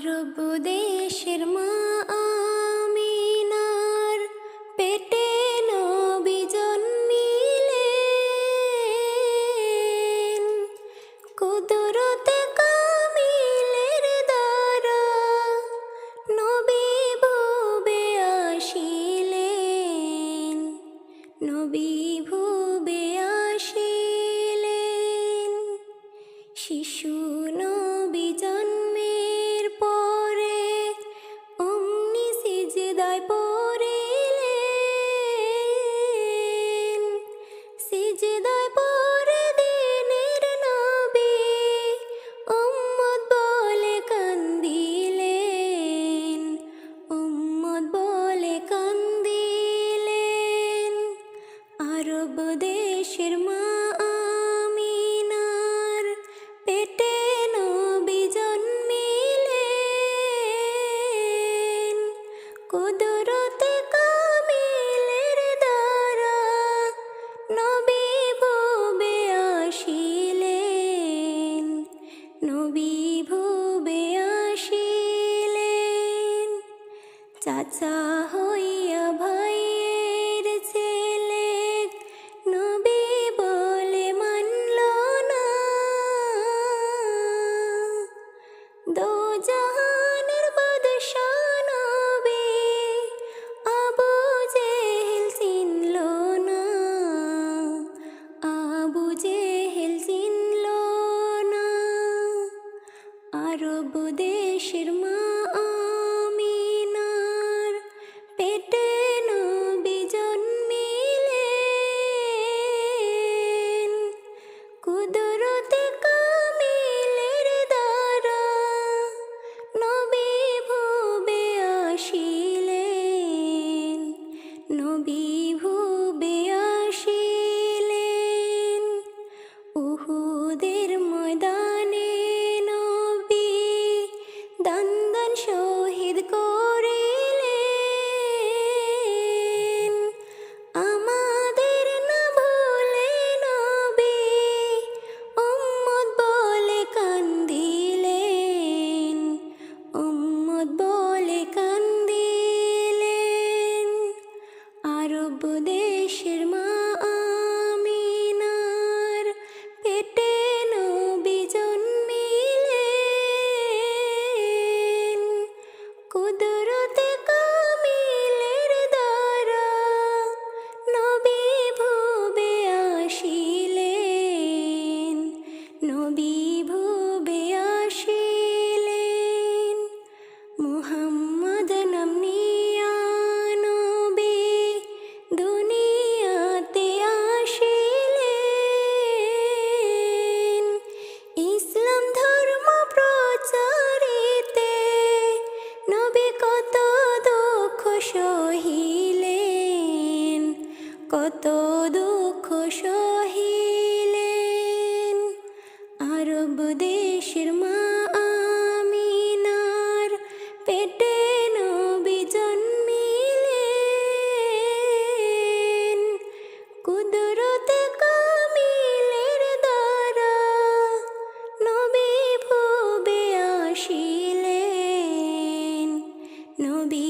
আরব দেশের মা আমিনার পেটে নবী জন্মিলেন। কুদরতে কামিলের দ্বারা নবী ভুবে আসিলেন। নবী ভুবে আসিলেন। শিশু নবী জন্মের পরে অমনি সিজদায় পড়িলেন। সিজদায় পড়ে দিনের নবী উম্মত বলে কান্দিলেন। উম্মত বলে কান্দিলেন। আরব দেশের মা আমিনার পেটে নবী জন্মিলেন। কুদরতে কামিলের দ্বারা নবী ভুবে আসিলেন। নবী ভুবে আসিলেন। চাচা হইয়া ভাইয়ের ছেলে নবী বলে মানল না। দো জাহানের বাদশা নবী আবু জেহেল চিনল না। আবু জেহেল চিনল না। আরব দেশের মা আমিনার পেটে নবী জন্মিলেন। কুদরতে কামিলের দ্বারা নবী ভুবে আসিলেন। নবী ভুবে আসিলেন। উহুদের ময়দানে নবী দান দান শহীদ করিলেন। আমাদের না ভুলে নবী উম্মত বলে কান্দিলেন। উম্মত বলে কান্দিলেন। আরব দেশের মা আমিনার পেটে নবী জন্মিলেন। কুদরতে কামিলের দ্বারা নবী ভুবে আসিলেন। নবী ভুবে আসিলেন। মুহাম্মদ নাম নিয়া নবী দুনিয়াতে আসিলেন। ইসলাম ধর্ম প্রচারিতে নবী কত দুঃখ সহিলেন। কত দুঃখ সহিলেন। আরব দেশের মা আমিনার পেটে নবী জন্মিলেন। কুদরতে কামিলের দ্বারা নবী ভুবে আসিলেন। নবী